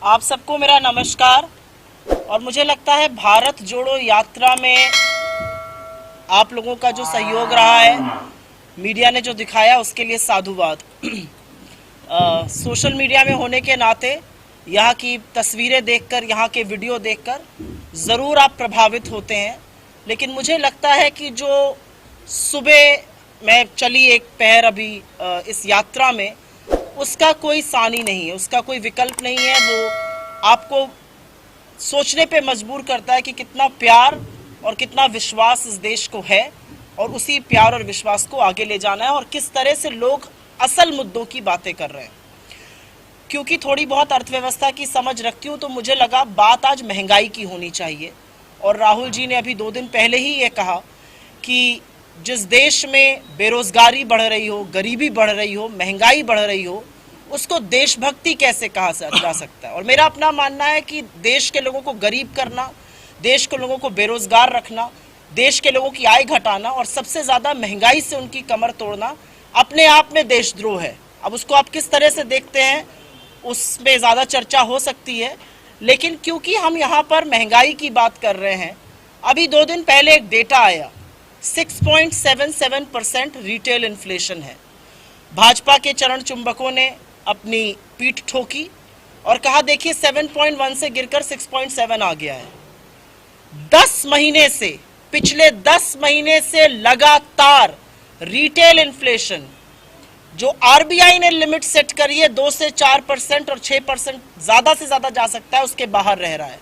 आप सबको मेरा नमस्कार। और मुझे लगता है भारत जोड़ो यात्रा में आप लोगों का जो सहयोग रहा है, मीडिया ने जो दिखाया, उसके लिए साधुवाद। सोशल मीडिया में होने के नाते यहाँ की तस्वीरें देखकर, यहाँ के वीडियो देखकर ज़रूर आप प्रभावित होते हैं, लेकिन मुझे लगता है कि जो सुबह मैं चली एक पैर अभी इस यात्रा में, उसका कोई सानी नहीं है, उसका कोई विकल्प नहीं है। वो आपको सोचने पे मजबूर करता है कि कितना प्यार और कितना विश्वास इस देश को है, और उसी प्यार और विश्वास को आगे ले जाना है, और किस तरह से लोग असल मुद्दों की बातें कर रहे हैं। क्योंकि थोड़ी बहुत अर्थव्यवस्था की समझ रखती हूँ, तो मुझे लगा बात आज महंगाई की होनी चाहिए। और राहुल जी ने अभी 2 दिन पहले ही ये कहा कि जिस देश में बेरोजगारी बढ़ रही हो, गरीबी बढ़ रही हो, महंगाई बढ़ रही हो, उसको देशभक्ति कैसे कहा जा सकता है। और मेरा अपना मानना है कि देश के लोगों को गरीब करना, देश के लोगों को बेरोजगार रखना, देश के लोगों की आय घटाना और सबसे ज़्यादा महंगाई से उनकी कमर तोड़ना अपने आप में देशद्रोह है। अब उसको आप किस तरह से देखते हैं, उसमें ज़्यादा चर्चा हो सकती है, लेकिन क्योंकि हम यहाँ पर महंगाई की बात कर रहे हैं, अभी 2 दिन पहले एक डेटा आया, 6.77% रिटेल इन्फ्लेशन है। भाजपा के चरण चुंबकों ने अपनी पीठ ठोकी और कहा देखिए 7.1 से गिरकर 6.7 आ गया है। 10 महीने से, पिछले 10 महीने से लगातार रिटेल इन्फ्लेशन, जो आरबीआई ने लिमिट सेट करी है 2 से 4% और 6% ज़्यादा से ज़्यादा जा सकता है, उसके बाहर रह रहा है।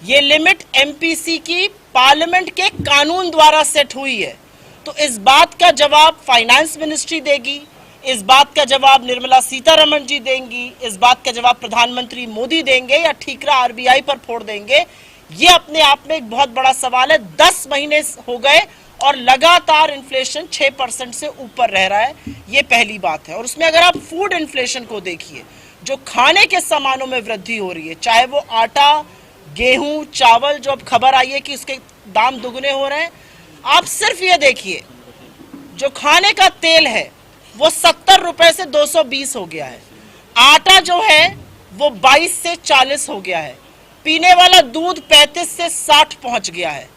ये लिमिट एमपीसी की पार्लियामेंट के कानून द्वारा सेट हुई है। तो इस बात का जवाब फाइनेंस मिनिस्ट्री देगी, इस बात का जवाब निर्मला सीतारमण जी देंगी, इस बात का जवाब प्रधानमंत्री मोदी देंगे, या ठीकरा आरबीआई पर फोड़ देंगे, ये अपने आप में एक बहुत बड़ा सवाल है। 10 महीने हो गए और लगातार इन्फ्लेशन 6% से ऊपर रह रहा है, ये पहली बात है। और उसमें अगर आप फूड इन्फ्लेशन को देखिए, जो खाने के सामानों में वृद्धि हो रही है, चाहे वो आटा, गेहूं, चावल, जो अब खबर आई है कि उसके दाम दुगने हो रहे हैं। आप सिर्फ ये देखिए, जो खाने का तेल है वो 70 रुपए से 220 हो गया है, आटा जो है वो 22 से 40 हो गया है, पीने वाला दूध 35 से 60 पहुंच गया है।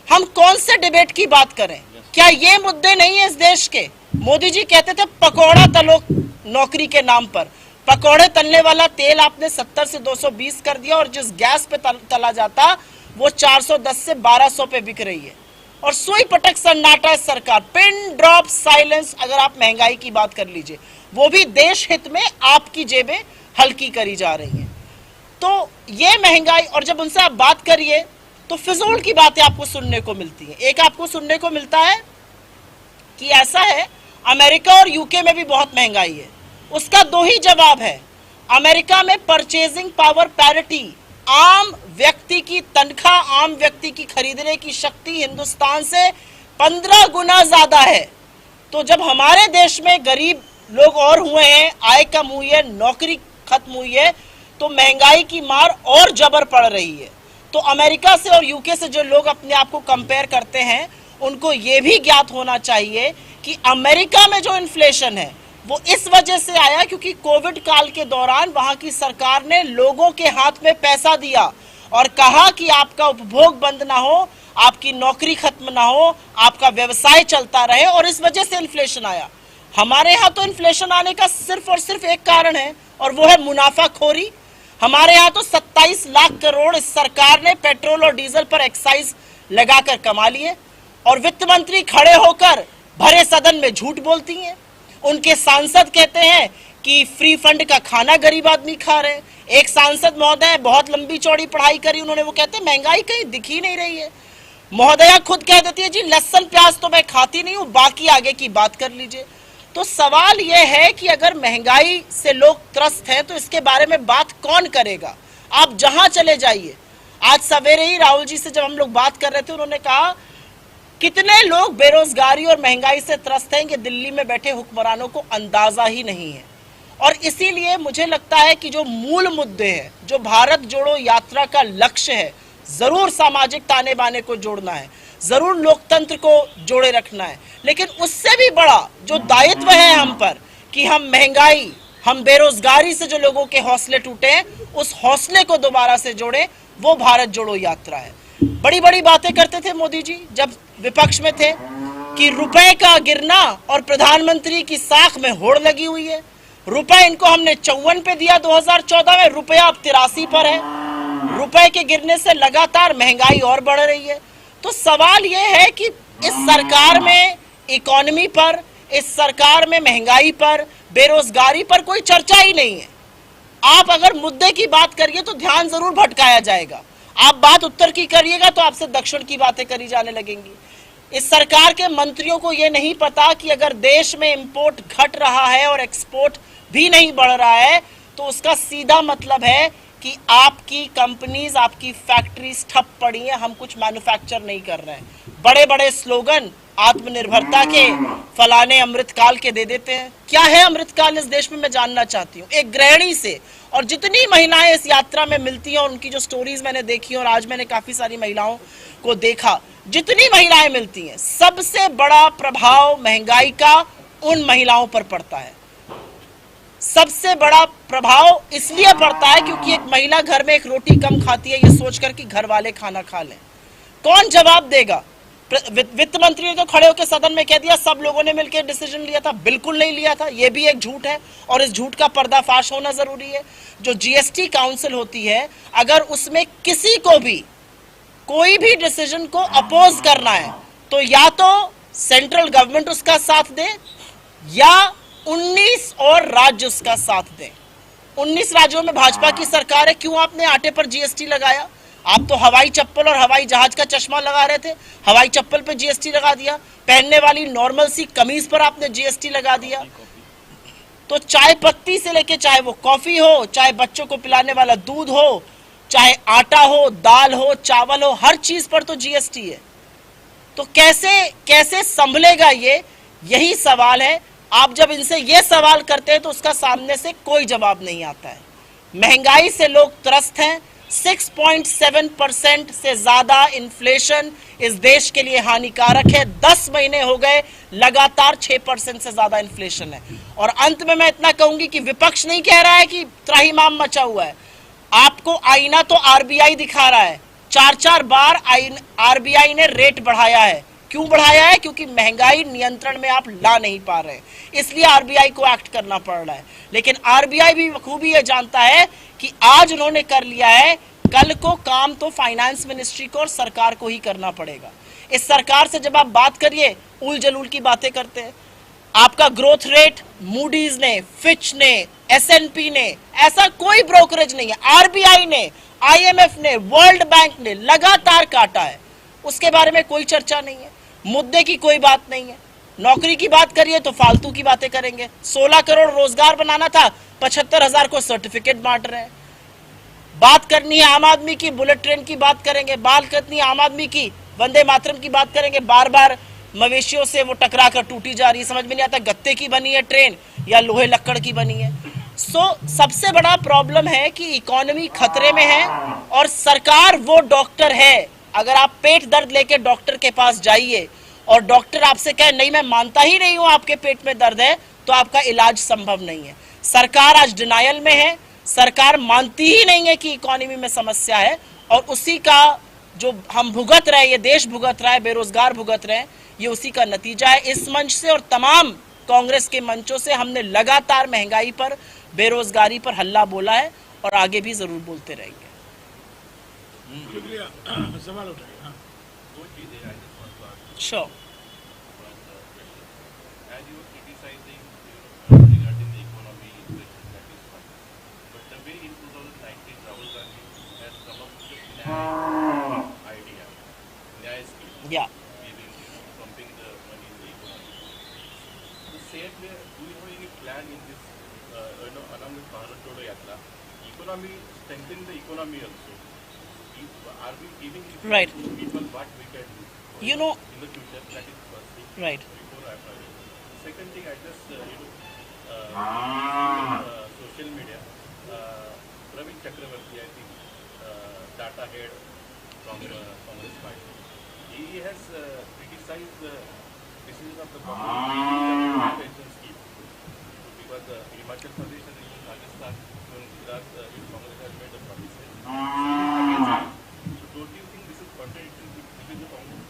हम कौन से डिबेट की बात करें? क्या ये मुद्दे नहीं है इस देश के? मोदी जी कहते थे पकौड़ा तलो नौकरी के नाम पर। पकौड़े तलने वाला तेल आपने 70 से 220 कर दिया, और जिस गैस पे तला जाता वो 410 से 1200 पे बिक रही है। और सुई पटक सन्नाटा है सरकार, पिन ड्रॉप साइलेंस। अगर आप महंगाई की बात कर लीजिए, वो भी देश हित में आपकी जेबें हल्की करी जा रही हैं। तो ये महंगाई, और जब उनसे आप बात करिए तो फिजूल की बातें आपको सुनने को मिलती हैं। एक आपको सुनने को मिलता है कि ऐसा है अमेरिका और यूके में भी बहुत महंगाई है। उसका 2 ही जवाब है। अमेरिका में परचेजिंग पावर पैरिटी, आम व्यक्ति की तनख्वाह, आम व्यक्ति की खरीदने की शक्ति हिंदुस्तान से 15 गुना ज्यादा है। तो जब हमारे देश में गरीब लोग और हुए हैं, आय कम हुई है, नौकरी खत्म हुई है, तो महंगाई की मार और जबर पड़ रही है। तो अमेरिका से और यूके से जो लोग अपने आप को कंपेयर करते हैं, उनको ये भी ज्ञात होना चाहिए कि अमेरिका में जो इन्फ्लेशन है वो इस वजह से आया क्योंकि कोविड काल के दौरान वहां की सरकार ने लोगों के हाथ में पैसा दिया और कहा कि आपका उपभोग बंद ना हो, आपकी नौकरी खत्म ना हो, आपका व्यवसाय चलता रहे, और इस वजह से इन्फ्लेशन आया। हमारे यहाँ तो इन्फ्लेशन आने का सिर्फ और सिर्फ एक कारण है, और वो है मुनाफाखोरी। हमारे यहाँ तो 27 लाख करोड़ इस सरकार ने पेट्रोल और डीजल पर एक्साइज लगाकर कमा लिए, और वित्त मंत्री खड़े होकर भरे सदन में झूठ बोलती हैं। उनके सांसद कहते हैं कि फ्री फंड का खाना गरीब आदमी खा रहे हैं। एक सांसद महोदय बहुत लंबी चौड़ी पढ़ाई करी उन्होंने, वो कहते हैं महंगाई कहीं दिख ही नहीं रही है। महोदया खुद कह देती है जी लहसुन प्याज तो मैं खाती नहीं हूँ, बाकी आगे की बात कर लीजिए। तो सवाल यह है कि अगर महंगाई से लोग त्रस्त हैं तो इसके बारे में बात कौन करेगा? आप जहां चले जाइए। आज सवेरे ही राहुल जी से जब हम लोग बात कर रहे थे, उन्होंने कहा कितने लोग बेरोजगारी और महंगाई से त्रस्त हैं कि दिल्ली में बैठे हुक्मरानों को अंदाजा ही नहीं है। और इसीलिए मुझे लगता है कि जो मूल मुद्दे हैं, जो भारत जोड़ो यात्रा का लक्ष्य है, जरूर सामाजिक ताने बाने को जोड़ना है, जरूर लोकतंत्र को जोड़े रखना है, लेकिन उससे भी बड़ा जो दायित्व है हम पर कि हम महंगाई, हम बेरोजगारी से जो लोगों के हौसले टूटे हैं उस हौसले को दोबारा से जोड़े, वो भारत जोड़ो यात्रा है। बड़ी बड़ी बातें करते थे मोदी जी जब विपक्ष में थे कि रुपए का गिरना और प्रधानमंत्री की साख में होड़ लगी हुई है। रुपए इनको हमने 54 पे दिया 2014 में, रुपया अब 83 पर है। रुपए के गिरने से लगातार महंगाई और बढ़ रही है। तो सवाल यह है कि इस सरकार में इकोनॉमी पर, इस सरकार में महंगाई पर, बेरोजगारी पर कोई चर्चा ही नहीं है। आप अगर मुद्दे की बात करिए तो ध्यान जरूर भटकाया जाएगा। आप बात उत्तर की करिएगा तो आपसे दक्षिण की बातें करी जाने लगेंगी। इस सरकार के मंत्रियों को यह नहीं पता कि अगर देश में इंपोर्ट घट रहा है और एक्सपोर्ट भी नहीं बढ़ रहा है तो उसका सीधा मतलब है कि आपकी कंपनीज, आपकी फैक्ट्रीज ठप पड़ी हैं, हम कुछ मैन्युफैक्चर नहीं कर रहे हैं। बड़े बड़े स्लोगन आत्मनिर्भरता के, फलाने अमृतकाल के दे देते हैं। क्या है अमृतकाल इस देश में, मैं जानना चाहती हूँ एक गृहिणी से। और जितनी महिलाएं इस यात्रा में मिलती हैं और उनकी जो स्टोरीज मैंने देखी और आज मैंने काफी सारी महिलाओं को देखा, जितनी महिलाएं मिलती हैं सबसे बड़ा प्रभाव महंगाई का उन महिलाओं पर पड़ता है। सबसे बड़ा प्रभाव इसलिए पड़ता है क्योंकि एक महिला घर में एक रोटी कम खाती है ये सोचकर कि घर वाले खाना खा लें। कौन जवाब देगा? वित्त मंत्री ने तो खड़े होकर सदन में कह दिया सब लोगों ने मिलकर डिसीजन लिया था। बिल्कुल नहीं लिया था, यह भी एक झूठ है और इस झूठ का पर्दाफाश होना जरूरी है। जो जीएसटी काउंसिल होती है, अगर उसमें किसी को भी कोई भी डिसीजन को अपोज करना है तो या तो सेंट्रल गवर्नमेंट उसका साथ दे या 19 और राज्य उसका साथ दें। 19 राज्यों में भाजपा की सरकार है, क्यों आपने आटे पर जीएसटी लगाया? आप तो हवाई चप्पल और हवाई जहाज का चश्मा लगा रहे थे, हवाई चप्पल पे जीएसटी लगा दिया। पहनने वाली नॉर्मल सी कमीज पर आपने जीएसटी लगा दिया। तो चाय पत्ती से लेके चाहे वो कॉफी हो, चाहे बच्चों को पिलाने वाला दूध हो, चाहे आटा हो, दाल हो, चावल हो, हर चीज पर तो जीएसटी है। तो कैसे कैसे संभलेगा ये? यही सवाल है। आप जब इनसे ये सवाल करते हैं तो उसका सामने से कोई जवाब नहीं आता है। महंगाई से लोग त्रस्त हैं। 6.7% से ज्यादा इन्फ्लेशन इस देश के लिए हानिकारक है। 10 महीने हो गए लगातार 6% से ज्यादा इन्फ्लेशन है। और अंत में मैं इतना कहूंगी कि विपक्ष नहीं कह रहा है कि त्राहिमाम मचा हुआ है। आपको आईना तो आरबीआई दिखा रहा है। 4-4 बार आरबीआई ने रेट बढ़ाया है। क्यों बढ़ाया है? क्योंकि महंगाई नियंत्रण में आप ला नहीं पा रहे, इसलिए आरबीआई को एक्ट करना पड़ रहा है। लेकिन आरबीआई भी बखूबी ये जानता है कि आज उन्होंने कर लिया है, कल को काम तो फाइनेंस मिनिस्ट्री को और सरकार को ही करना पड़ेगा। इस सरकार से जब आप बात करिए उल जलूल की बातें करते हैं। आपका ग्रोथ रेट मूडीज ने, फिच ने, एसएनपी ने, ऐसा कोई ब्रोकरेज नहीं है, आरबीआई ने, आईएमएफ ने, वर्ल्ड बैंक ने लगातार काटा है। उसके बारे में कोई चर्चा नहीं है, मुद्दे की कोई बात नहीं है। नौकरी की बात करिए तो फालतू की बातें करेंगे। 16 करोड़ रोजगार बनाना था, 75,000 को सर्टिफिकेट बांट रहे हैं। बात करनी है आम आदमी की, बुलेट ट्रेन की बात करेंगे। बात करनी है आम आदमी की, वंदे मातरम की बात करेंगे। बार बार मवेशियों से वो टकरा कर टूटी जा रही है। समझ में नहीं आता गत्ते की बनी है ट्रेन या लोहे लक्कड़ की बनी है। सबसे बड़ा प्रॉब्लम है कि इकोनॉमी खतरे में है और सरकार वो डॉक्टर है। अगर आप पेट दर्द लेके डॉक्टर के पास जाइए और डॉक्टर आपसे कहे नहीं मैं मानता ही नहीं हूं आपके पेट में दर्द है, तो आपका इलाज संभव नहीं है। सरकार आज डिनायल में है, सरकार मानती ही नहीं है कि इकोनॉमी में समस्या है और उसी का जो हम भुगत रहे, ये देश भुगत रहा है, बेरोजगार भुगत रहे हैं, ये उसी का नतीजा है। इस मंच से और तमाम कांग्रेस के मंचों से हमने लगातार महंगाई पर, बेरोजगारी पर हल्ला बोला है और आगे भी जरूर बोलते रहेंगे। सवाल उठाइए। Sure. As you were criticizing regarding the economy, inflation, that is fine. But the way in 2019 Rahul Gandhi has come up with a Nyaya idea, Nyaya scheme, Yeah. giving, pumping the money in the economy. The same way, do you have any plan in this, along with Bharat Jodo Yatra, economy, strengthening the economy also? Are we giving Right. people what we can do? You know, In the future, that is first thing. Right. Before I apply. Second thing, I just social media. Praveen Chakravarti, I think, data head from Congress Party. He has criticized the decision of the government pension scheme. was Himachal Pradesh and even Rajasthan, even Gujarat, Congress has made the promises. So don't you think this is contradiction within the Congress?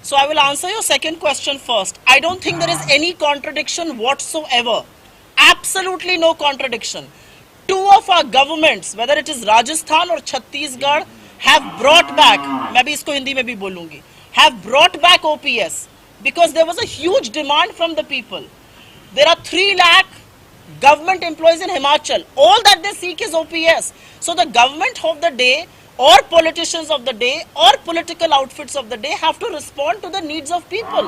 So I will answer your second question first. I don't think there is any contradiction whatsoever. Absolutely no contradiction. Two of our governments, whether it is Rajasthan or Chhattisgarh, have brought back, मैं भी इसको हिंदी में भी बोलूँगी, have brought back OPS because there was a huge demand from the people. There are 3 lakh government employees in Himachal. All that they seek is OPS. So the government of the day or politicians of the day or political outfits of the day have to respond to the needs of people.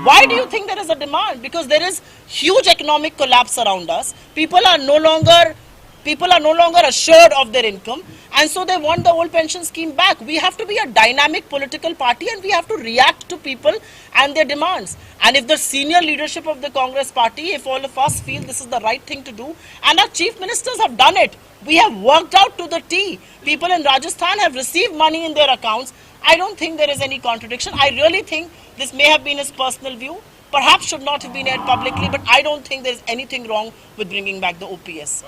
Why do you think there is a demand? Because there is huge economic collapse around us. People are no longer assured of their income, and so they want the old pension scheme back. We have to be a dynamic political party and we have to react to people and their demands. And if the senior leadership of the Congress party, if all of us feel this is the right thing to do, and our chief ministers have done it, we have worked out to the T. People in Rajasthan have received money in their accounts. I don't think there is any contradiction. I really think this may have been his personal view, perhaps should not have been aired publicly, but I don't think there is anything wrong with bringing back the OPS.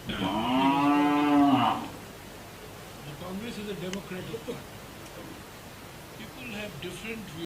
The Congress is a democratic party. People have different views.